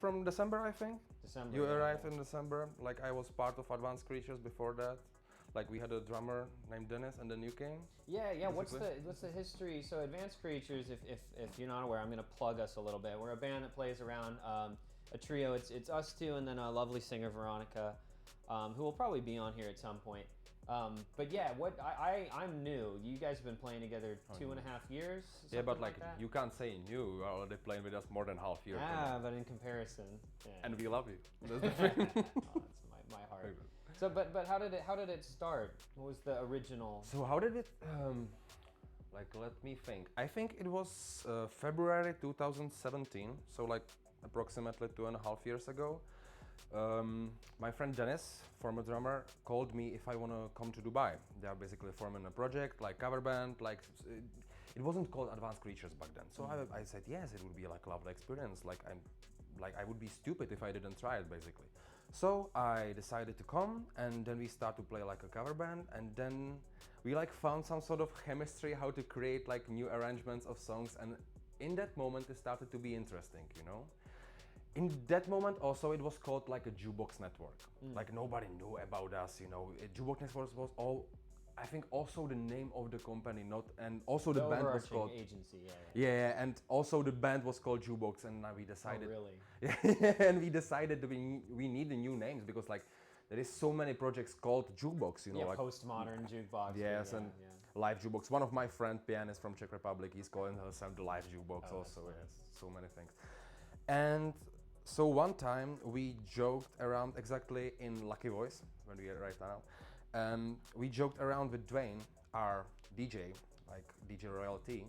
From December, I think. December. You yeah, arrived yeah. in December. Like I was part of Advanced Creatures before that. Like we had a drummer named Dennis, and then you came. Yeah, yeah. Basically. What's the history? So, Advanced Creatures, if you're not aware, I'm going to plug us a little bit. We're a band that plays around a trio. It's us two, and then a lovely singer Veronica, who will probably be on here at some point. But yeah, I'm new. You guys have been playing together 2.5 years. Yeah, but like like that? you can't say new. You are already playing with us more than half year. Ah, but in comparison, yeah. And we love you. That's the thing. Oh, that's my heart. So, but how did it start? What was the original? So how did it? Like let me think. I think it was February 2017. So like approximately 2.5 years ago. My friend Dennis, former drummer, called me if I want to come to Dubai. They are basically forming a project, like cover band, like it wasn't called Advanced Creatures back then. So I said yes, it would be like a lovely experience. Like I would be stupid if I didn't try it, basically. So I decided to come, and then we start to play like a cover band, and then we like found some sort of chemistry, how to create like new arrangements of songs, and in that moment it started to be interesting, you know. In that moment also it was called like a jukebox network. Like nobody knew about us, you know. Jukebox network was all, I think also the name of the company, not, and also the band was called agency. Yeah. yeah, and also the band was called Jukebox, and now we decided. Oh, really? Yeah, and we decided that we need the new names because like there is so many projects called Jukebox, you know, Yeah, like postmodern jukebox. yes, yeah, and yeah. live jukebox. One of my friend pianist from Czech Republic, he's calling himself the live jukebox Oh, also. that's Yes, so many things. And so one time we joked around exactly in Lucky Voice when we are right now. We joked around with Dwayne, our DJ, like DJ Royalty.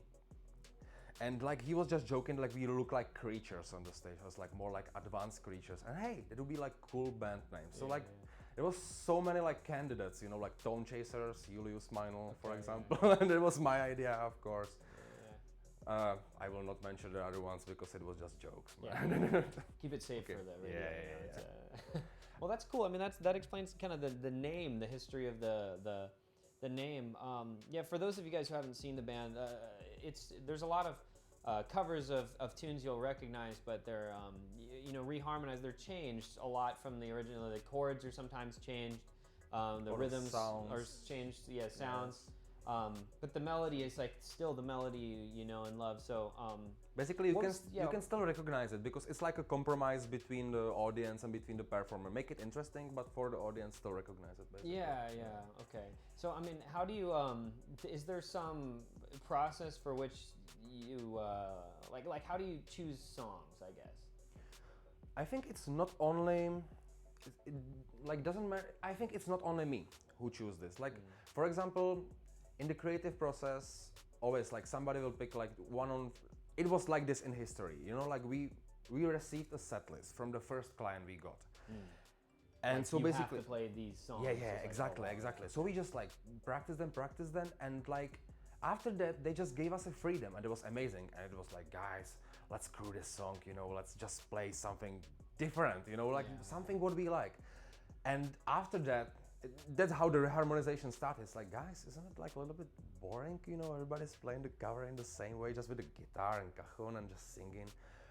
And like he was just joking, like we look like creatures on the stage. It was like more like Advanced Creatures. And hey, it would be like cool band names. So like there was so many like candidates, you know, like Tone Chasers, Julius Meinl, for example. And it was my idea, of course. I will not mention the other ones because it was just jokes. Yeah. Keep it safe for the radio. Yeah. Well, that's cool. I mean, that explains kind of the name, the history of the name. Yeah, for those of you guys who haven't seen the band, there's a lot of covers of tunes you'll recognize, but they're you know, reharmonized. They're changed a lot from the original. The chords are sometimes changed. The rhythms are changed. Yeah, sounds. But the melody is like still the melody you know and love. So basically, you can still recognize it because it's like a compromise between the audience and between the performer. Make it interesting, but for the audience, still recognize it. Basically. Yeah. Okay. So I mean, how do you? Is there some process for which you like? How do you choose songs? I guess. I think it's not only. Like doesn't matter. I think it's not only me who choose this. Like for example. In the creative process, always like somebody will pick like one on. It was like this in history, you know. Like we received a set list from the first client we got, and like so you basically have to play these songs. Yeah, Like, exactly, exactly. So we just like practice them, and like after that they just gave us a freedom, and it was amazing. And it was like, guys, let's screw this song, you know. Let's just play something different, you know, like something what we like. And after that. That's how the harmonization started. It's like, guys, isn't it like a little bit boring? You know, everybody's playing the cover in the same way, just with the guitar and cajon and just singing.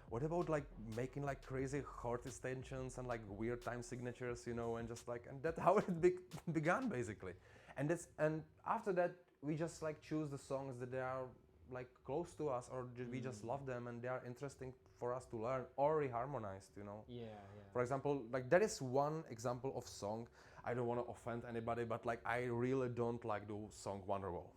What about like making like crazy chord extensions and like weird time signatures, you know, and just like, and that's how it began basically. And after that, we just like choose the songs that they are like close to us, or we just love them and they are interesting for us to learn or reharmonized, you know. Yeah. For example, like that is one example of song. I don't want to offend anybody, but like I really don't like the song Wonderwall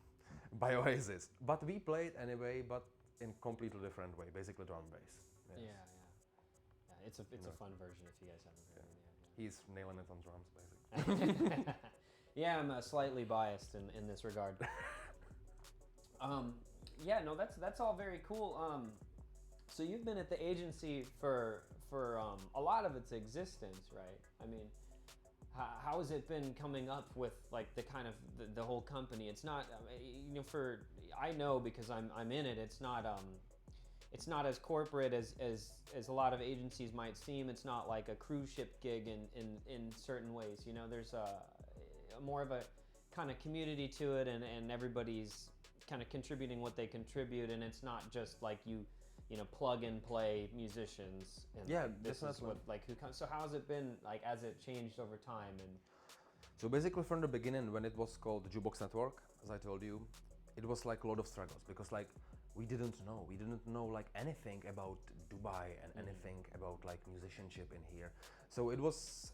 by Oasis. But we play it anyway, but in completely different way, basically drum and bass. Yes. Yeah. It's a fun version if you guys haven't heard it yet. He's nailing it on drums, basically. Yeah, I'm slightly biased in this regard. Yeah, no, that's all very cool. So you've been at the agency for a lot of its existence, right? I mean, how has it been coming up with like the kind of the whole company? It's not, you know, I know because I'm in it. It's not as corporate as a lot of agencies might seem. It's not like a cruise ship gig in certain ways. You know, there's a more of a kind of community to it, and everybody's kind of contributing what they contribute, and it's not just like you plug and play musicians, and Yeah, like, this is definitely. what like who comes. So how has it been like as it changed over time? And So basically, from the beginning, when it was called the Jukebox Network, as I told you, it was like a lot of struggles because like we didn't know like anything about Dubai and anything about like musicianship in here. So it was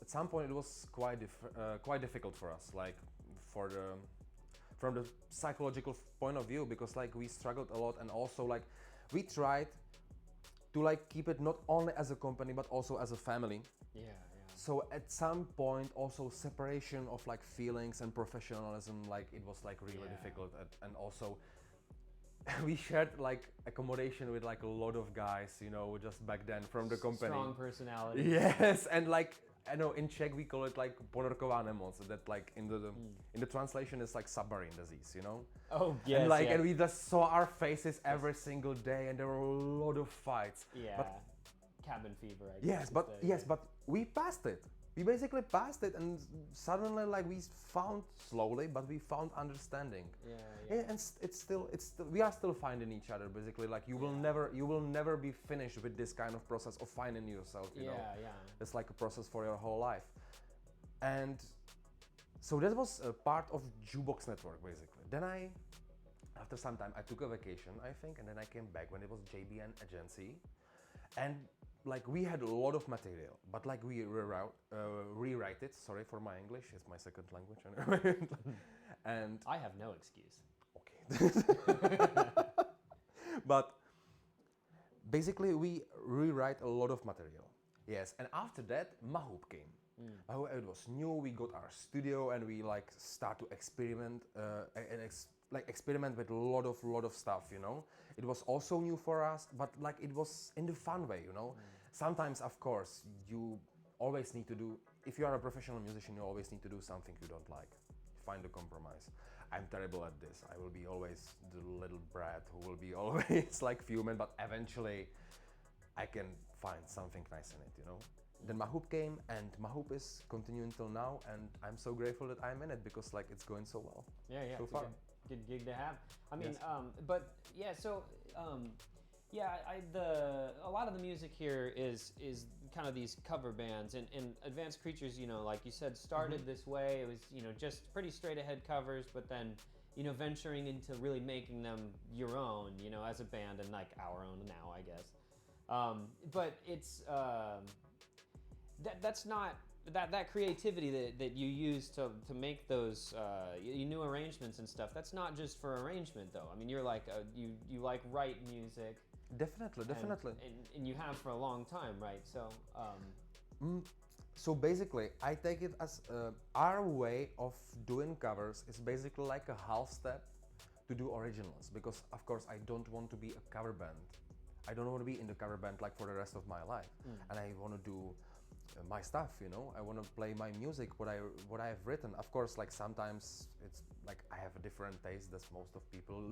at some point it was quite difficult for us, like for the from the psychological point of view, because like we struggled a lot, and also like we tried to like keep it not only as a company but also as a family. yeah. So at some point also separation of like feelings and professionalism, like it was like really Yeah. difficult, and also we shared like accommodation with like a lot of guys, just back then from the company. Strong personality. Yes, and like I know in Czech we call it like ponorková nemoc, that like in the translation is like submarine disease. Oh yes. And like yeah. and we just saw our faces every single day, and there were a lot of fights. Yeah. But cabin fever. I guess yes, is but the- yes, but we passed it. We basically passed it, and suddenly like we found slowly, but we found understanding. Yeah. And it's still we are still finding each other basically. Like you will never be finished with this kind of process of finding yourself. You know, Yeah. it's like a process for your whole life. And so that was a part of Jukebox Network basically. Then after some time, I took a vacation, I think, and then I came back when it was JBN Agency, and like we had a lot of material, but like we rewrite it. Sorry for my English; it's my second language anyway. And I have no excuse. okay, but basically we rewrite a lot of material. Yes, and after that, Mahoop came. It was new. We got our studio, and we like start to experiment experiment with a lot of stuff. It was also new for us, but like it was in the fun way. Sometimes, of course, you always need to do. If you are a professional musician, you always need to do something you don't like. Find a compromise. I'm terrible at this. I will be always the little brat who will be always like fuming, but eventually I can find something nice in it. Then Mahoop came, and Mahoop is continuing till now, and I'm so grateful that I'm in it because like it's going so well. Yeah. So It's far. a good gig to have. I mean, Yes. but yeah. So, a lot of the music here is kind of these cover bands, and Advanced Creatures. Like you said, started this way. It was just pretty straight ahead covers, but then venturing into really making them your own. As a band, and like our own now, I guess. But it's that's not that creativity that you use to make those new arrangements and stuff. That's not just for arrangement though. I mean, you're like you like write music. Definitely. And you have for a long time, right? So So basically, I take it as our way of doing covers is basically like a half step to do originals, because of course I don't want to be a cover band. I don't want to be in the cover band like for the rest of my life, and I want to do my stuff. I want to play my music, what I have written. Of course, like sometimes it's like I have a different taste than most of people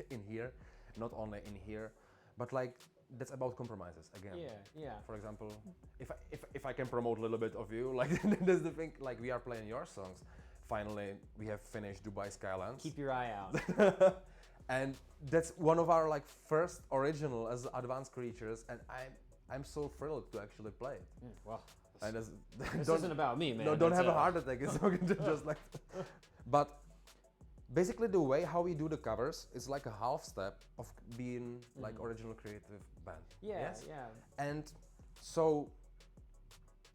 in here, not only in here, but like that's about compromises again. yeah. For example, if I can promote a little bit of you, like that's the thing. Like we are playing your songs. Finally, we have finished Dubai Skylands. Keep your eye out. And that's one of our like first original as Advanced Creatures, and I'm so thrilled to actually play it. Well, And this isn't about me, man. No, don't It's, have a heart attack. It's just like. But basically, the way how we do the covers is like a half step of being like original creative band. Yeah. And so,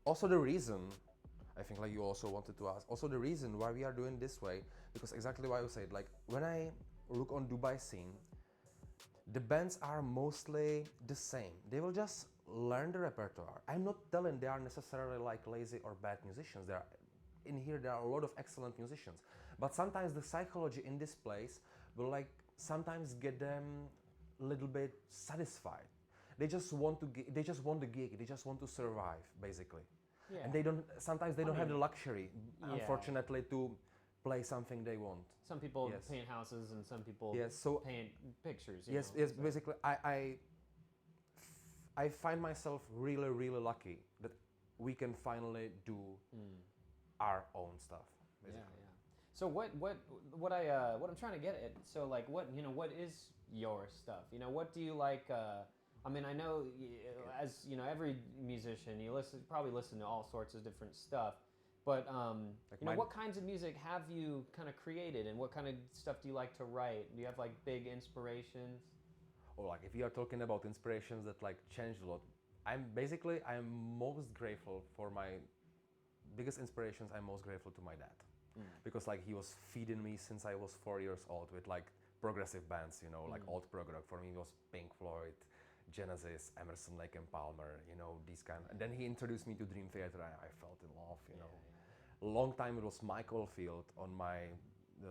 also the reason, I think like you also wanted to ask, also the reason why we are doing this way, because exactly why you said, like when I look on Dubai scene, the bands are mostly the same. They will just learn the repertoire. I'm not telling they are necessarily like lazy or bad musicians. There are a lot of excellent musicians, but sometimes the psychology in this place will like sometimes get them a little bit satisfied. They just want the gig. They just want to survive basically. Yeah. And they don't. Sometimes they don't have the luxury, Yeah. unfortunately, to play something they want. Some people Yes. paint houses, and some people Yes. So paint pictures. you yes. know, Yes. so- Basically, I find myself really, really lucky that we can finally do our own stuff. Yeah, Basically. yeah. So what I'm trying to get at? So like what is your stuff? You know, what do you like? I mean, I know as you know, every musician probably listen to all sorts of different stuff. But Like you know, my- what kinds of music have you kind of created, and what kind of stuff do you like to write? Do you have like big inspirations? Or like if you are talking about inspirations that like changed a lot, I'm most grateful for my biggest inspirations. I'm most grateful to my dad because like he was feeding me since I was 4 years old with like progressive bands, you know, like old prog rock. For me it was Pink Floyd, Genesis, Emerson, Lake and Palmer, you know, these kind. And then he introduced me to Dream Theater. I felt in love, you know. A long time it was Mike Oldfield on my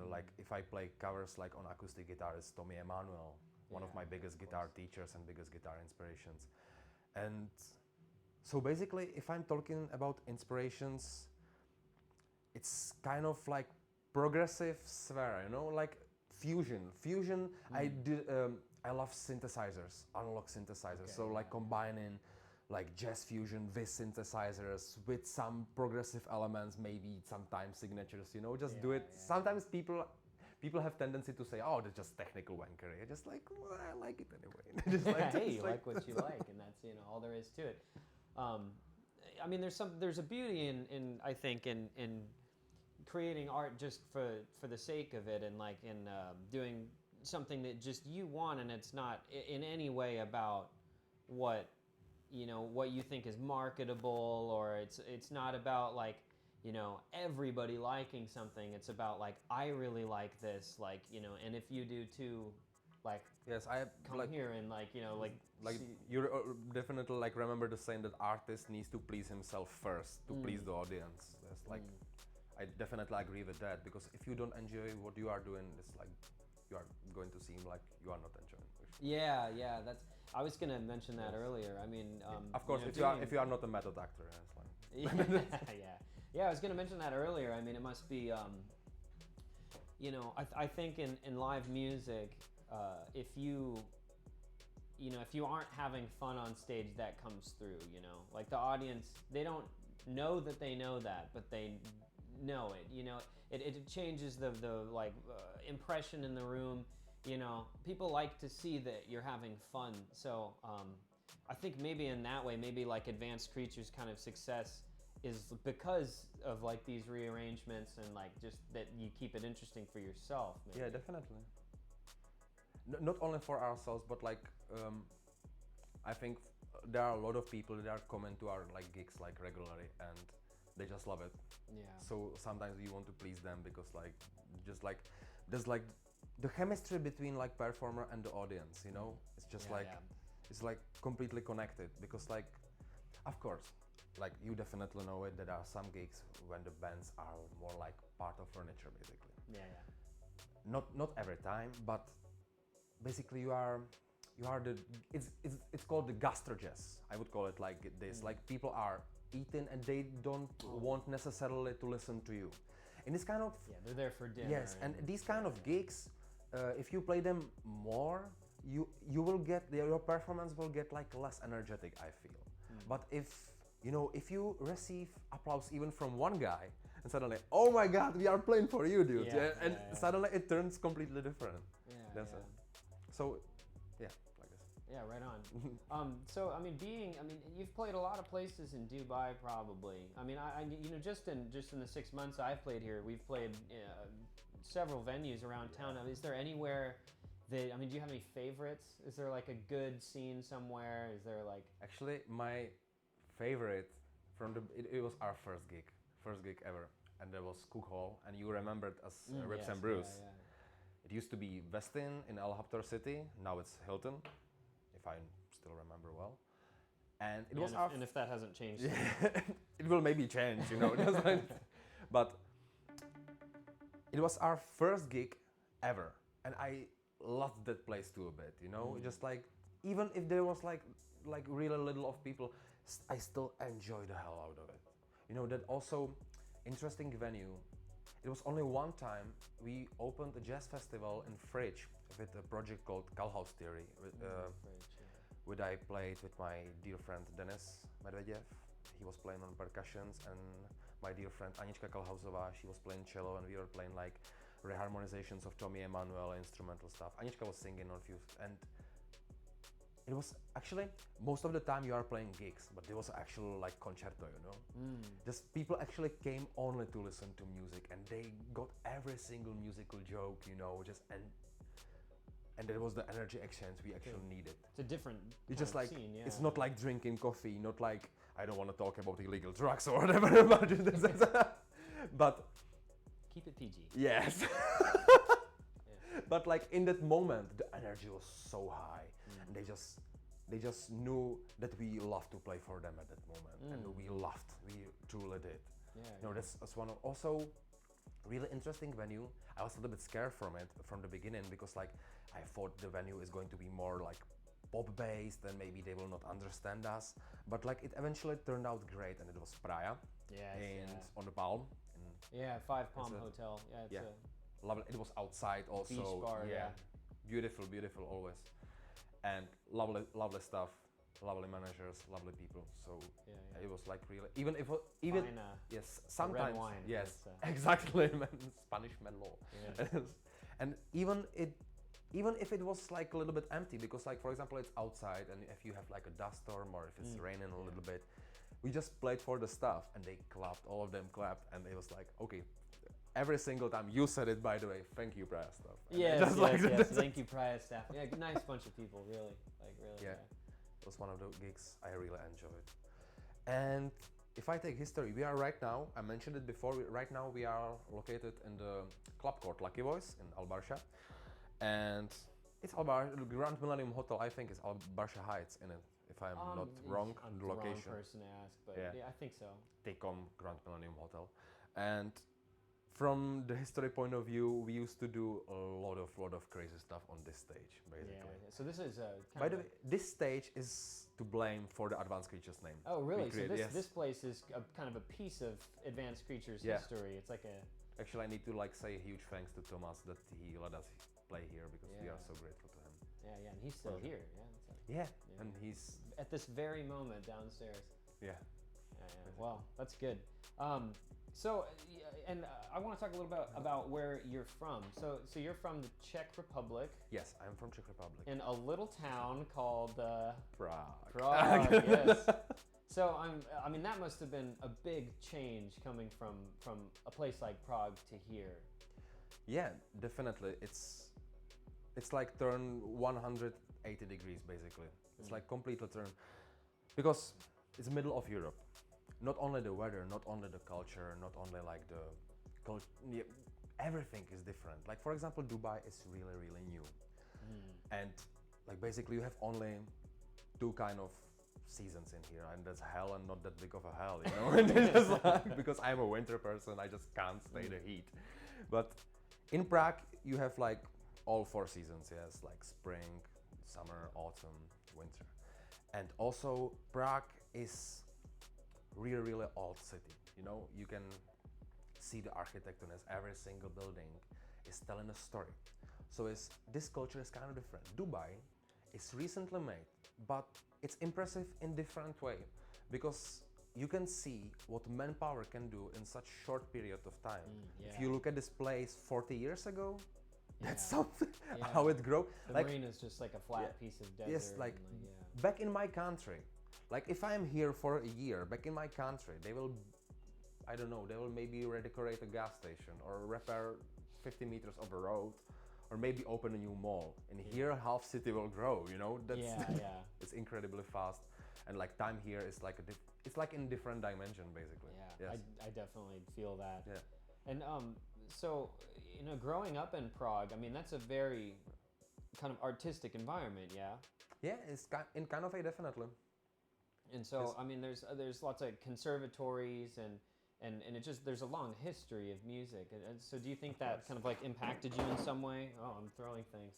like if I play covers like on acoustic guitar, it's Tommy Emmanuel, one of my biggest guitar teachers and biggest guitar inspirations. And so basically, if I'm talking about inspirations, it's kind of like progressive sphere, you know, like fusion. I love synthesizers, analog synthesizers. So like combining like jazz fusion with synthesizers with some progressive elements, maybe sometimes signatures, you know, just do it. Sometimes people have tendency to say, oh, that's just technical wankery. I just like, well, I like it anyway. Just like, Hey, you like what you like, and that's, you know, all there is to it. I mean, there's a beauty in I think in creating art just for the sake of it, and like in doing something that just you want, and it's not in any way about what you think is marketable, or it's not about like, you know, everybody liking something. It's about like, I really like this, like, you know, and if you do too, like, yes, I come like here and like, you know, like you definitely like remember the saying that artist needs to please himself first to please the audience. That's like I definitely agree with that, because if you don't enjoy what you are doing, it's like you are going to seem like you are not enjoying it. yeah, that's, I was gonna mention that earlier. I mean, of course, you know, if you are not a method actor, it's like yeah, I was gonna mention that earlier. I mean, it must be, you know, I think in live music, if you aren't having fun on stage, that comes through. You know, like the audience, they don't know that they know that, but they know it. You know, it changes the like impression in the room. You know, people like to see that you're having fun. So I think maybe in that way, maybe like Advanced Creatures' kind of success is because of like these rearrangements, and like just that you keep it interesting for yourself. Maybe. Yeah, definitely. Not only for ourselves, but like I think there are a lot of people that are coming to our like gigs like regularly, and they just love it. Yeah. So sometimes we want to please them, because like just like there's like the chemistry between like performer and the audience, you know, it's just it's like completely connected, because like of course, like you definitely know it, that there are some gigs when the bands are more like part of furniture, basically. Yeah. Not every time, but basically you are the it's called the gastro jazz. I would call it like this. Like people are eating and they don't want necessarily to listen to you. In this kind of They're there for dinner. yes, and these kind of gigs, if you play them more, you will get your performance will get like less energetic, I feel. But if you receive applause even from one guy, and suddenly, oh my God, we are playing for you, dude, and suddenly it turns completely different. That's it. So, yeah, like this. Yeah, right on. So I mean, you've played a lot of places in Dubai, probably. I mean, I you know, just in the 6 months I've played here, we've played several venues around town. Is there anywhere that, I mean, do you have any favorites? Is there like a good scene somewhere? Is there like? Actually, my favorite it was our first gig ever, and there was Cook Hall, and you remembered as Ribs and Brews. Yeah. It used to be Westin in El Habtor City. Now it's Hilton, if I still remember well. And it was and if that hasn't changed, it will maybe change, you know. But it was our first gig ever, and I loved that place too a bit, you know. Just like, even if there was like really little of people, I still enjoyed the hell out of it. You know, that also interesting venue. It was only one time we opened a jazz festival in Fridge with a project called Calhouse Theory, which I played with my dear friend Denis Medvedev. He was playing on percussions, and my dear friend Anička Kalhausová, she was playing cello, and we were playing like reharmonizations of Tommy Emmanuel, instrumental stuff. Anička was singing on a few, and it was actually most of the time you are playing gigs, but it was actual like concerto, you know. Just people actually came only to listen to music, and they got every single musical joke, you know, just and it was the energy exchange we actually needed. It's a different It's just like scene, yeah. it's not like drinking coffee, not like I don't want to talk about illegal drugs or whatever, but keep it PG. yes. But like in that moment, the energy was so high, and they just knew that we loved to play for them at that moment, and we truly did. Yeah, You know, that's one of also really interesting venue. I was a little bit scared from it from the beginning because like I thought the venue is going to be more like pop based and maybe they will not understand us. But like it eventually turned out great, and it was Praia and on the Palm. Yeah, Five Palm Hotel. Yeah, it's a lovely. It was outside also. beach bar. Yeah. Beautiful, beautiful always, and lovely stuff. Lovely managers, lovely people. So it was like really even Fine, yes, sometimes red wine. yes, It's, exactly, man, Spanish Merlot. Yeah. And even if it was like a little bit empty, because like for example it's outside, and if you have like a dust storm or if it's raining a little bit, we just played for the staff and they clapped, all of them clapped, and it was like okay. Every single time you said it, by the way, thank you, Praia staff. Yes, thank you, Praia staff. Yeah, nice bunch of people, really, like really. Yeah. It was one of the gigs I really enjoyed. And if I take history, we are right now, I mentioned it before, right now we are located in the club called Lucky Voice in Albarsha. And it's the Grand Millennium Hotel, I think is Albarsha Heights in it, if I'm not wrong, I'm the the location. wrong person to ask, but Yeah. I think so. Tecom Grand Millennium Hotel. And from the history point of view, we used to do a lot of crazy stuff on this stage, basically. Yeah. So this is By the way, this stage is to blame for the Advanced Creatures name. Oh, really? So Yes. this place is kind of a piece of Advanced Creatures history. It's like a Actually, I need to like say a huge thanks to Tomas that he let us play here because we are so grateful to him. yeah, and he's still here. Yeah, and he's at this very moment downstairs. yeah. Well, that's good. So, and I want to talk a little bit about where you're from. So you're from the Czech Republic. Yes, I'm from Czech Republic. In a little town called Prague. Prague, yes. So I mean, that must have been a big change coming from a place like Prague to here. Yeah, definitely. It's like turn 180 degrees basically. It's like completely turn because it's middle of Europe. Not only the weather, not only the culture, not only like the culture, everything is different. Like for example, Dubai is really, really new. And like basically you have only two kind of seasons in here, and that's hell and not that big of a hell, you know? And it's just like, because I'm a winter person, I just can't stay the heat. But in Prague, you have like all four seasons, yes, like spring, summer, autumn, winter. And also Prague is really, really old city. You know, you can see the architecture as every single building is telling a story. So this culture is kind of different. Dubai is recently made, but it's impressive in different way because you can see what manpower can do in such short period of time. If you look at this place 40 years ago, that's something, how it grew. The like, marina is just like a flat piece of desert. Yes, like back in my country, like if I'm here for a year, back in my country, they will, I don't know, they will maybe redecorate a gas station or repair 50 meters of a road or maybe open a new mall. And here half city will grow, you know? That's it's incredibly fast. And like time here is like it's like in different dimension basically. Yeah, yes. I definitely feel that. Yeah. And so, you know, growing up in Prague, I mean, that's a very kind of artistic environment, yeah? Yeah, it's in kind of a definitely. And so, I mean, there's lots of conservatories and it just, there's a long history of music. And so do you think that kind of like impacted you in some way? Oh, I'm throwing things.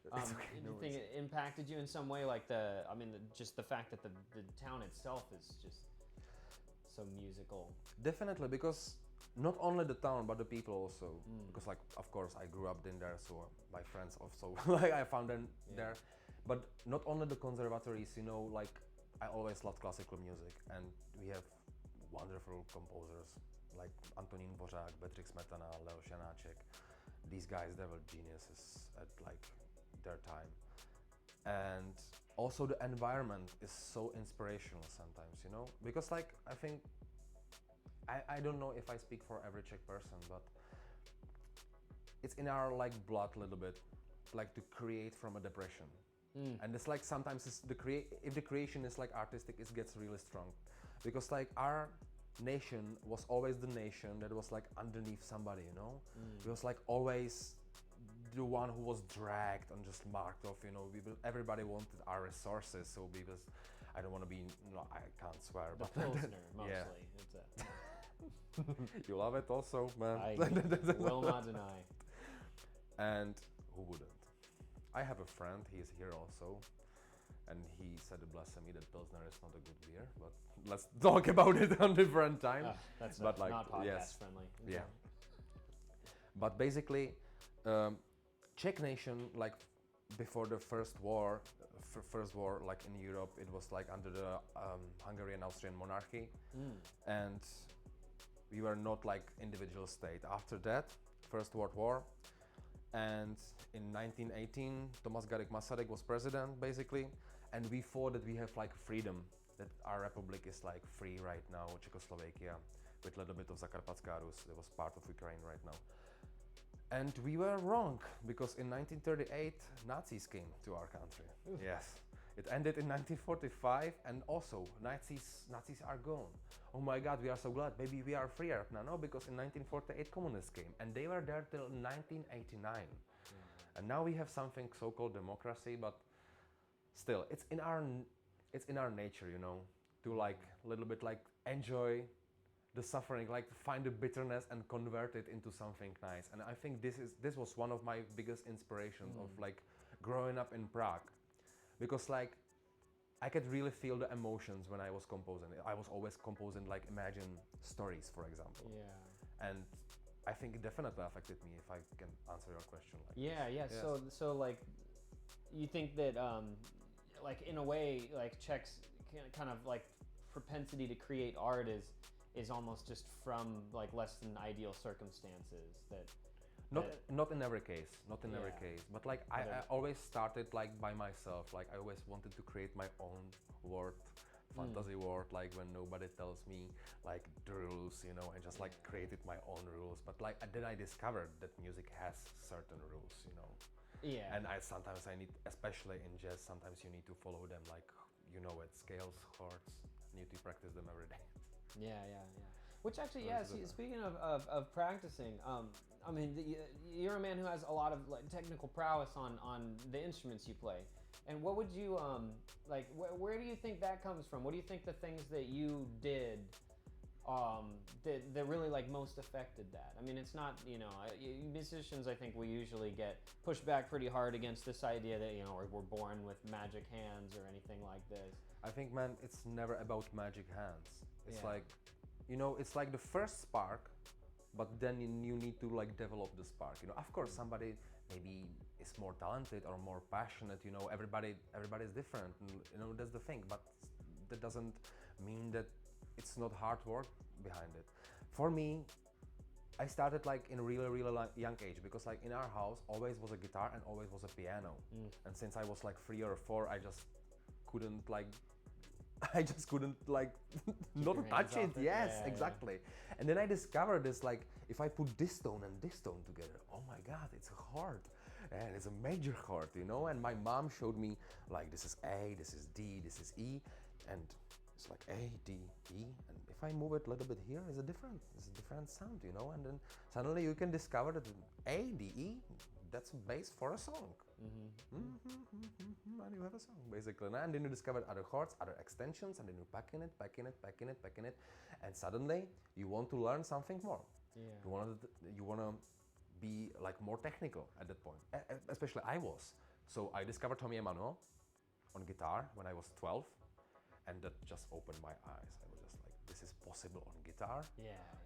Okay, do you think it impacted you in some way? Like just the fact that the town itself is just so musical. Definitely, because not only the town, but the people also. Because like, of course, I grew up in there, so my friends also, like I found them there. But not only the conservatories, you know, like I always loved classical music, and we have wonderful composers like Antonín Dvořák, Bedřich Smetana, Leo Janáček, these guys, they were geniuses at like their time. And also the environment is so inspirational sometimes, you know, because like I think I don't know if I speak for every Czech person, but it's in our like blood a little bit, like to create from a depression. And it's like sometimes it's if the creation is like artistic, it gets really strong, because like our nation was always the nation that was like underneath somebody, you know. It was like always the one who was dragged and just marked off, you know. Everybody wanted our resources, so because I don't want to be, no, I can't swear, The but Pilsner, mostly. yeah. It's a, You love it also, man. I will not deny. And who wouldn't? I have a friend, he is here also, and he said a blasphemy that Pilsner is not a good beer, but let's talk about it on different time. That's But like, not podcast yes. friendly. Yeah. But basically, Czech nation, like before the first war, like in Europe, it was like under the Hungarian-Austrian monarchy, and we were not like individual state. After that, First World War, and in 1918, Tomas Masaryk was president, basically, and we thought that we have like freedom, that our republic is like free right now, Czechoslovakia, with a little bit of Zakarpatská Rus, that was part of Ukraine right now. And we were wrong, because in 1938, Nazis came to our country. Oof. Yes. It ended in 1945, and also Nazis are gone. Oh my God, we are so glad. Maybe we are freer now. No, because in 1948 communists came, and they were there till 1989. And now we have something so-called democracy, but still, it's in our nature, you know, to like a little bit like enjoy the suffering, like find the bitterness and convert it into something nice. And I think this was one of my biggest inspirations of like growing up in Prague, because like I could really feel the emotions when I was composing. I was always composing like Imagine stories, for example. Yeah. And I think it definitely affected me, if I can answer your question. Like yeah, this. yeah. Yes. So like, you think that like in a way, like Czechs kind of like propensity to create art is almost just from like less than ideal circumstances that. Not in every case, every case. But like I always started like by myself. Like I always wanted to create my own world, fantasy world. Like when nobody tells me like the rules, you know, and just like created my own rules. But like then I discovered that music has certain rules, you know. Yeah. And sometimes I need, especially in jazz, sometimes you need to follow them, like, you know, it scales, chords. Need to practice them every day. Yeah. Which actually, speaking of practicing, I mean, you're a man who has a lot of like, technical prowess on the instruments you play. And what would you, like, where do you think that comes from? What do you think the things that you did that really like most affected that? I mean, it's not, you know, musicians, I think we usually get pushed back pretty hard against this idea that, you know, we're born with magic hands or anything like this. I think, man, it's never about magic hands. It's like, you know, it's like the first spark, but then you need to like develop the spark. You know, of course, somebody maybe is more talented or more passionate. You know, everybody's different. You know, that's the thing. But that doesn't mean that it's not hard work behind it. For me, I started like in a really young age, because like in our house always was a guitar and always was a piano. And since I was like 3 or 4, I just couldn't like not touch it. Yes, exactly. And then I discovered this, like if I put this tone and this tone together, oh my God, it's a chord, and it's a major chord, you know. And my mom showed me like this is A, this is D, this is E, and it's like A, D, E, and if I move it a little bit here, it's a different sound, you know. And then suddenly you can discover that A, D, E, that's a bass for a song. And you have a song, basically. And then you discover other chords, other extensions, and then you pack in it, and suddenly you want to learn something more. You wanna be like more technical at that point. Especially I was. So I discovered Tommy Emmanuel on guitar when I was 12, and that just opened my eyes. I was just like, this is possible on guitar?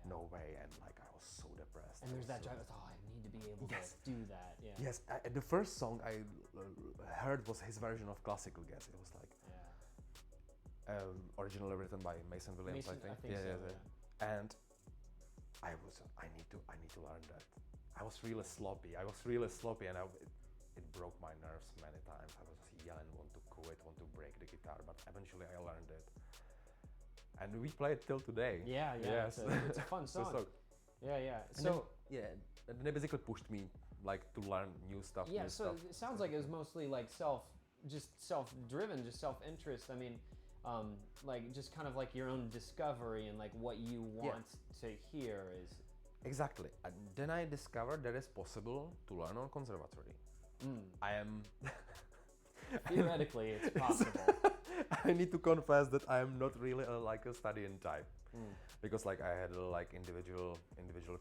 No way. And like I was so depressed. And there's that drive, I need to be able to do that. Yes, the first song I heard was his version of classical jazz. It was like originally written by Mason Williams, I think. So. And I need to learn that. I was really sloppy, and it broke my nerves many times. I was just yelling, want to quit, want to break the guitar, but eventually I learned it. And we play it till today. Yeah, Yes. it's a fun So- song. Yeah. And then, and then it basically pushed me like to learn new stuff. Yeah, new so stuff. it sounds like it was mostly like self-driven, just self-interest. I mean, like just kind of like your own discovery and like what you want to hear is. Exactly. And then I discovered that it's possible to learn on conservatory. I am. Theoretically, it's possible. I need to confess that I am not really like a studying type, because like I had a like individual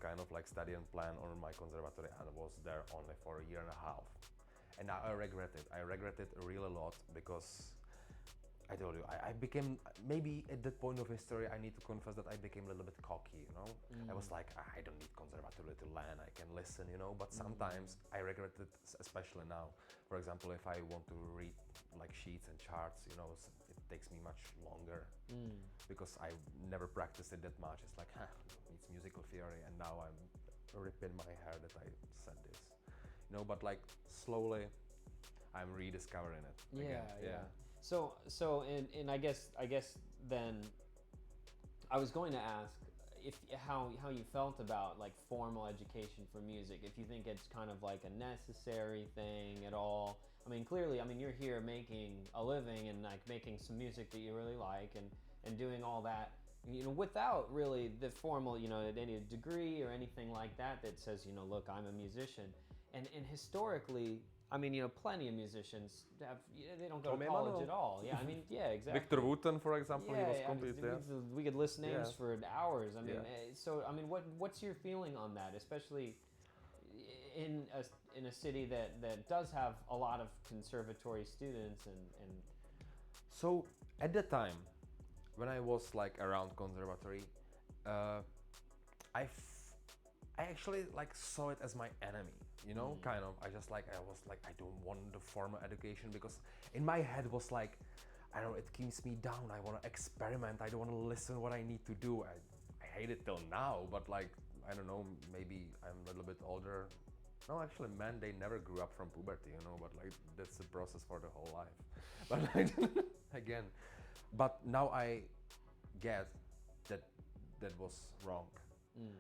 kind of like studying plan on my conservatory, and was there only for a year and a half, and now I regret it. I regret it really a lot because I told you I became, maybe at that point of history, I need to confess that I became a little bit cocky. You know, I was like, I don't need conservatory to learn. I can listen. You know, but sometimes I regret it, especially now. For example, if I want to read like sheets and charts, you know, it takes me much longer because I never practiced it that much. It's like, it's musical theory, and now I'm ripping my hair that I said this, you know. But like slowly, I'm rediscovering it. Again. Yeah. So and I guess then I was going to ask if how you felt about like formal education for music, if you think it's kind of like a necessary thing at all. I mean, clearly, I mean, you're here making a living and like making some music that you really like and doing all that, you know, without really the formal, you know, any degree or anything like that that says, you know, look, I'm a musician. And historically, I mean, you know, plenty of musicians they don't go to college at all. Yeah, I mean, yeah, exactly. Victor Wooten, for example, he was I mean, complete. we could list names for hours. I mean, Yeah. so I mean, what's your feeling on that, especially in a city that does have a lot of conservatory students and So at the time, when I was like around conservatory, I actually like saw it as my enemy, you know, kind of. I was like, I don't want the formal education, because in my head was like, I don't know, it keeps me down. I want to experiment. I don't want to listen what I need to do. I hate it till now, but like, I don't know, maybe I'm a little bit older. No, actually, men, they never grew up from puberty, you know, but like, that's the process for the whole life. But like, again, but now I get that that was wrong.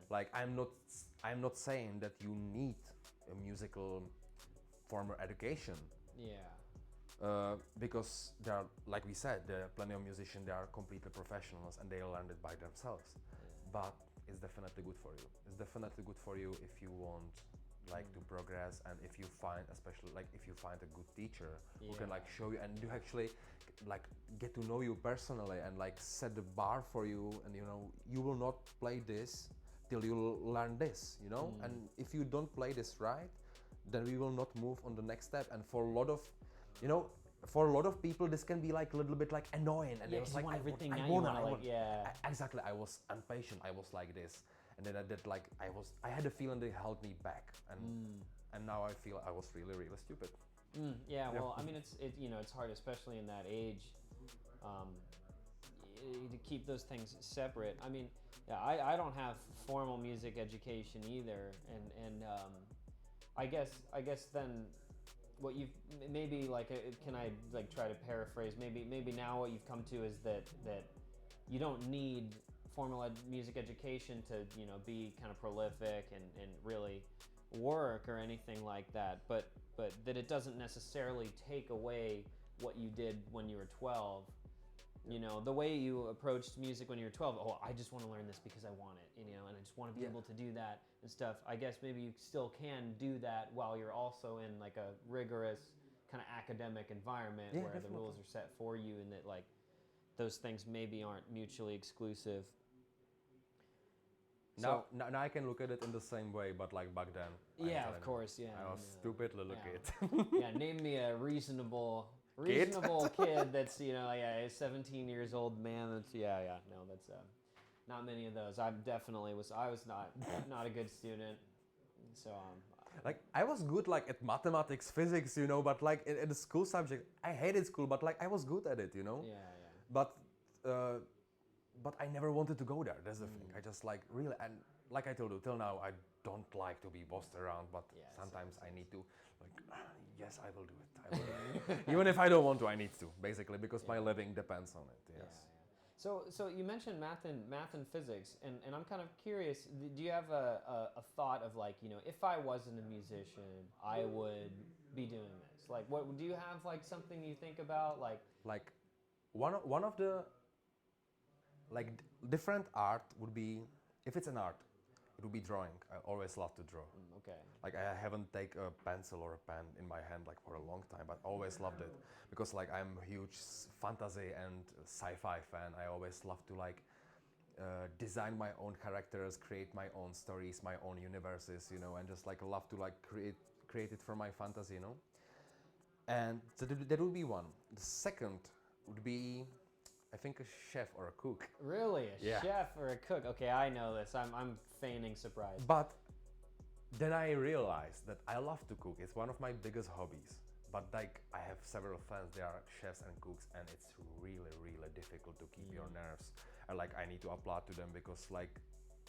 Like, I'm not saying that you need a musical formal education. yeah. Because there are, like we said, there are plenty of musicians, they are completely professionals and they learned it by themselves. But it's definitely good for you. It's definitely good for you if you want like to progress, and if you find, especially like if you find a good teacher who can like show you and you actually like get to know you personally and like set the bar for you, and you know, you will not play this till you learn this, you know. And if you don't play this right, then we will not move on the next step. And for a lot of, you know, for a lot of people this can be like a little bit like annoying, and Yeah, it was 'cause like, you want everything now. I You want, wanna, like, yeah. Exactly, I was impatient, I was like this, and then I did like, I had a feeling they held me back, and now I feel I was really stupid. Yeah, well, I mean, you know, it's hard, especially in that age, to keep those things separate. I mean, yeah, I don't have formal music education either, and I guess then what you've maybe like, can I like try to paraphrase? Maybe now what you've come to is that you don't need formal music education to, you know, be kind of prolific and really work or anything like that, but that it doesn't necessarily take away what you did when you were 12. You know, the way you approached music when you were 12, oh, I just want to learn this because I want it, you know, and I just want to be able to do that and stuff. I guess maybe you still can do that while you're also in like a rigorous kind of academic environment where definitely. the rules are set for you, and that like those things maybe aren't mutually exclusive. Now I can look at it in the same way, but like back then. Yeah, of course, yeah. I was stupid little kid. Yeah, name me a reasonable kid that's, you know, yeah, a 17 years old man. That's no, that's not many of those. I was not a good student, so like I was good like at mathematics, physics, you know, but like in the school subject, I hated school, but like I was good at it, you know. yeah. But but I never wanted to go there. That's the thing. I just like really, and like I told you, till now I don't like to be bossed around, but Yeah, sometimes I need to, like, yes, I will do it. I will do it. Even if I don't want to, I need to, basically, because my living depends on it. Yes. So you mentioned math and physics, and I'm kind of curious. Do you have a thought of like, you know, if I wasn't a musician, I would be doing this? Like, what do you have like something you think about Like one of the like different art would be, if it's an art, it would be drawing. I always love to draw. Okay. Like I haven't taken a pencil or a pen in my hand like for a long time, but always loved it because like I'm a huge fantasy and sci-fi fan. I always love to like design my own characters, create my own stories, my own universes, you know, and just like love to like create it for my fantasy, you know. And so that would be one. The second would be, I think, a chef or a cook. Really, a Yeah. chef or a cook? Okay, I know this. I'm feigning surprise. But then I realized that I love to cook. It's one of my biggest hobbies. But like I have several friends, they are chefs and cooks, and it's really, really difficult to keep your nerves. And like I need to applaud to them because like,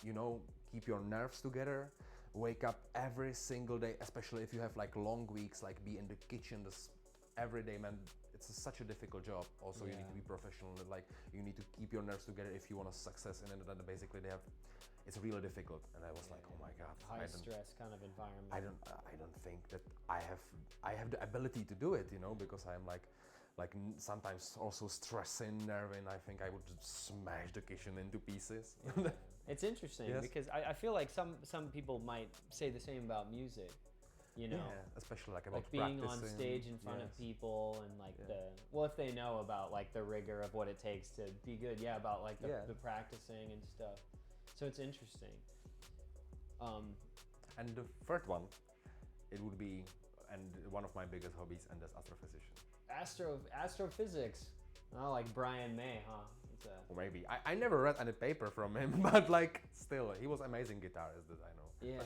you know, keep your nerves together, wake up every single day, especially if you have like long weeks, like be in the kitchen this every day, man. It's such a difficult job. Also, you need to be professional. Like you need to keep your nerves together if you want to success in it. And basically, it's really difficult. And I was like, oh my god, High stress kind of environment. I don't think that I have the ability to do it, you know, because I'm like sometimes also stressing, nerving. I think I would just smash the kitchen into pieces. It's interesting because I feel like some people might say the same about music. You know, especially like about being practicing. on stage in front of people and like if they know about like the rigor of what it takes to be good, about like the practicing and stuff. So it's interesting. And the third one, it would be, and one of my biggest hobbies, and that's astrophysics. Astrophysics. Oh, like Brian May, huh? Or maybe I never read any paper from him, but like still, he was amazing guitarist that I know. Yeah.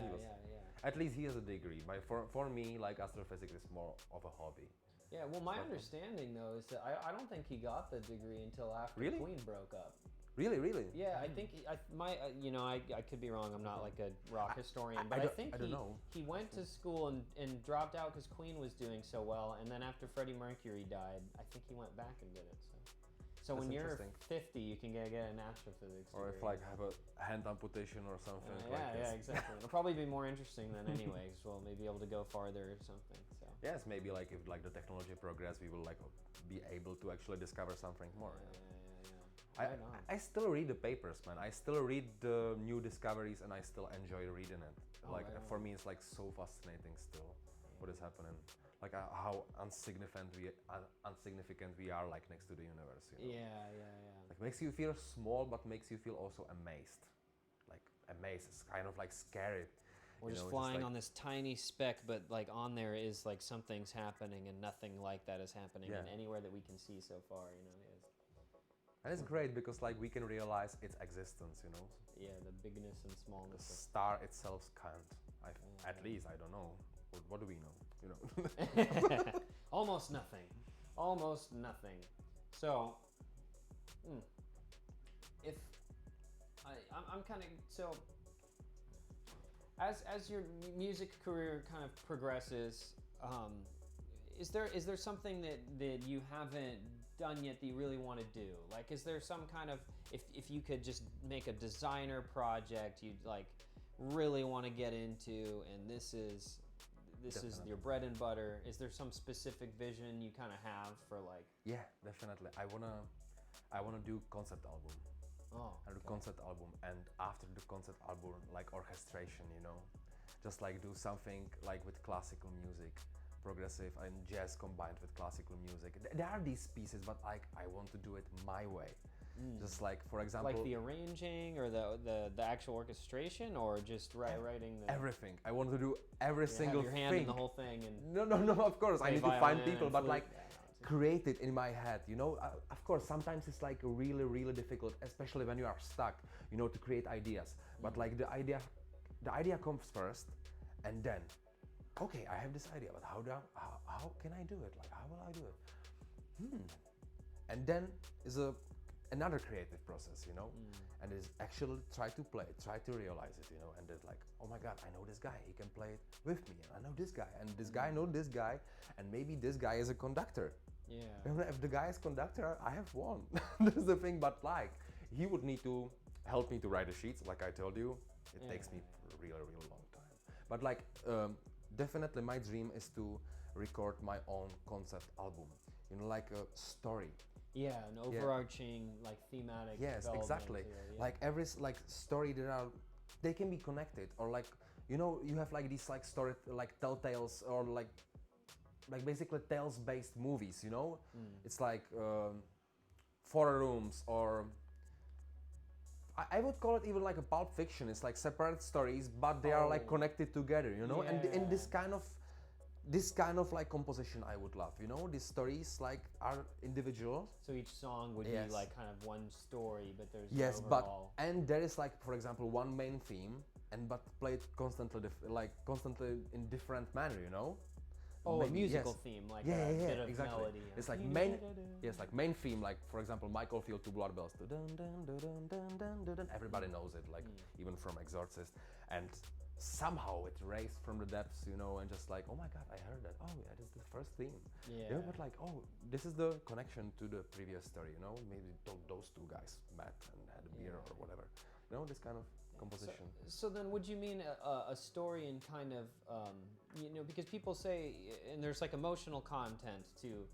At least he has a degree. But for me, like astrophysics is more of a hobby. Yeah, well, my understanding though is that I don't think he got the degree until after Queen broke up. Really? Yeah, I think I could be wrong. I'm not like a rock historian, but I think he went to school and dropped out because Queen was doing so well, and then after Freddie Mercury died, I think he went back and did it. So when you're 50, you can get an astrophysics degree. Or if like have a hand amputation or something. Exactly. It'll probably be more interesting than anyways. We'll maybe be able to go farther or something. So. Yes, maybe like if like the technology progress, we will like be able to actually discover something more. I still read the papers, man. I still read the new discoveries, and I still enjoy reading it. For me, it's like so fascinating still what is happening. Like how insignificant we are like next to the universe. You know? Yeah. Like makes you feel small, but makes you feel also amazed. Like amazed, it's kind of like scary. We're just flying on this tiny speck, but like on there is like something's happening, and nothing like that is happening in anywhere that we can see so far. You know. And it's great because like we can realize its existence. You know. Yeah, the bigness and smallness. The star itself can't. At least I don't know. What do we know? You know. Almost nothing. So, if I'm kind of so as your music career kind of progresses, is there something that you haven't done yet that you really want to do? Like, is there some kind of if you could just make a designer project you'd like really want to get into, and this is your bread and butter? Is there some specific vision you kind of have for like? Yeah, definitely. I wanna do concept album. Concept album, and after the concept album, like orchestration, you know, just like do something like with classical music, progressive and jazz combined with classical music. There are these pieces, but like I want to do it my way. Just like, for example, like the arranging or the actual orchestration, or just writing everything. I want to do every single have your hand in the whole thing, and no. Of course, I need to find people, but like create it in my head. You know, of course, sometimes it's like really, really difficult, especially when you are stuck. You know, to create ideas. But like the idea comes first, and then, okay, I have this idea, but how can I do it? Like, how will I do it? And then another creative process, you know, and is actually try to play it, try to realize it, you know, and it's like, oh my God, I know this guy, he can play it with me, and I know this guy, and this guy know this guy, and maybe this guy is a conductor. Yeah. And if the guy is conductor, I have won. That's the thing, but like, he would need to help me to write the sheets, like I told you. It takes me a really long time. But like, definitely my dream is to record my own concept album, you know, like a story. Yeah, an overarching like thematic. Yes, development exactly. to it, yeah. Like every like story they can be connected, or like, you know, you have like these like story like telltales, or like basically tales-based movies, you know. It's like 4 rooms, or I would call it even like a Pulp Fiction. It's like separate stories, but they are like connected together, you know. And in this kind of like composition I would love, you know. These stories like are individual. So each song would be like kind of one story, but there's overall. And there is like, for example, one main theme, and but played constantly constantly in different manner, you know. Oh, maybe, a musical theme, like a bit of exactly. melody. It's like main theme, like for example, Michael Field, Two Blood Bells. Everybody knows it, like even from Exorcist, and somehow it raised from the depths, you know, and just like, oh my God, I heard that. Oh yeah, this is the first theme. Yeah. But like, oh, this is the connection to the previous story, you know. Maybe those two guys met and had a beer or whatever, you know, this kind of composition. So then would you mean a story in kind of, you know, because people say, and there's like emotional content to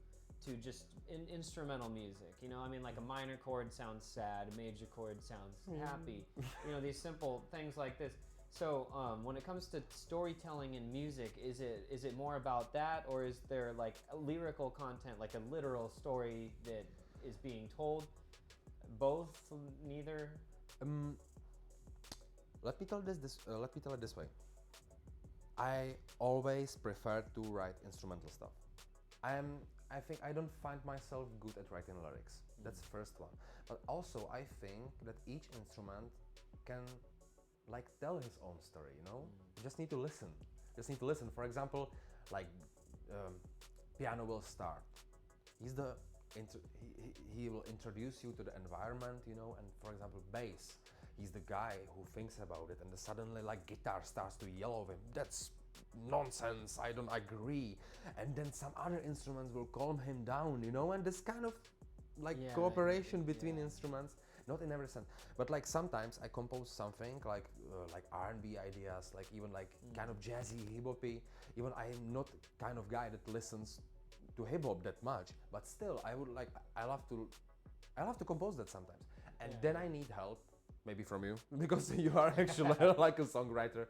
just instrumental music, you know, I mean, like a minor chord sounds sad, a major chord sounds happy, you know, these simple things like this. So when it comes to storytelling in music, is it more about that, or is there like a lyrical content, like a literal story that is being told? Both? Neither? Let me tell it this way. I always prefer to write instrumental stuff. I think I don't find myself good at writing lyrics. That's the first one. But also I think that each instrument can like tell his own story, you know? You just need to listen. For example, like piano will start. He will introduce you to the environment, you know, and for example, bass. He's the guy who thinks about it, and then suddenly like guitar starts to yell at him. That's nonsense, I don't agree. And then some other instruments will calm him down, you know, and this kind of like cooperation between instruments, not in every sense, but like sometimes I compose something like R&B ideas, like even like kind of jazzy, hip-hoppy. Even I'm not kind of guy that listens to hip-hop that much, but still I love to compose that sometimes. And then I need help, maybe from you, because you are actually like a songwriter,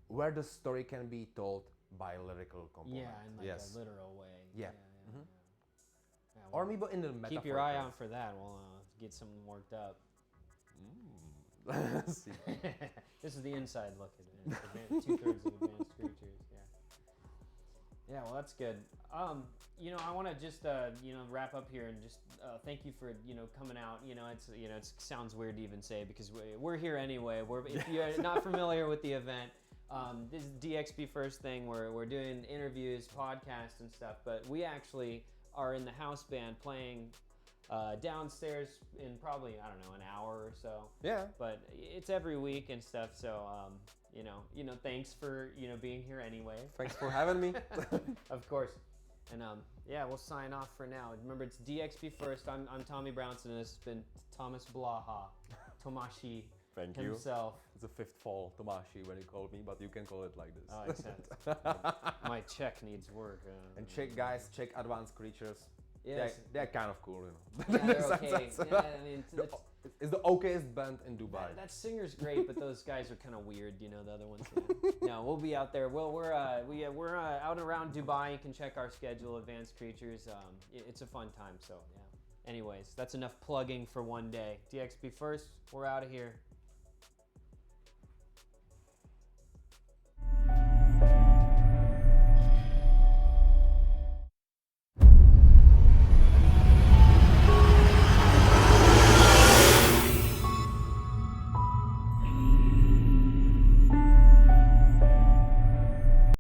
where the story can be told by a lyrical component. Yeah, in like a literal way. Yeah. Well, or maybe in the metaphor. Keep your eye out for that. We'll get something worked up. See. This is the inside look at it. 2/3 of Advanced Creatures. Yeah, well, that's good. You know, I want to just you know, wrap up here and just thank you for, you know, coming out. You know, it sounds weird to even say because we're here anyway. If you're not familiar with the event, this is DXB First thing. We're doing interviews, podcasts, and stuff. But we actually are in the house band playing downstairs in probably, I don't know, an hour or so. Yeah. But it's every week and stuff. So you know, thanks for, you know, being here anyway. Thanks for having me. Of course. And yeah, we'll sign off for now. Remember, it's DXB First. I'm Tommy Brownson, and this has been Thomas Blaha, Tomashi himself. It's a fifth fall, Tomashi, when you call me, but you can call it like this. Oh, exactly. My check needs work. And check Advanced Creatures. Yes. They're kind of cool, you know. Yeah, they're okay. Yeah, I mean, it's the okayest band in Dubai. That singer's great, but those guys are kind of weird, you know, the other ones. No, we'll be out there. Well, we're out and around Dubai. You can check our schedule, Advanced Creatures. It's a fun time, so yeah. Anyways, that's enough plugging for one day. DXB First, we're out of here.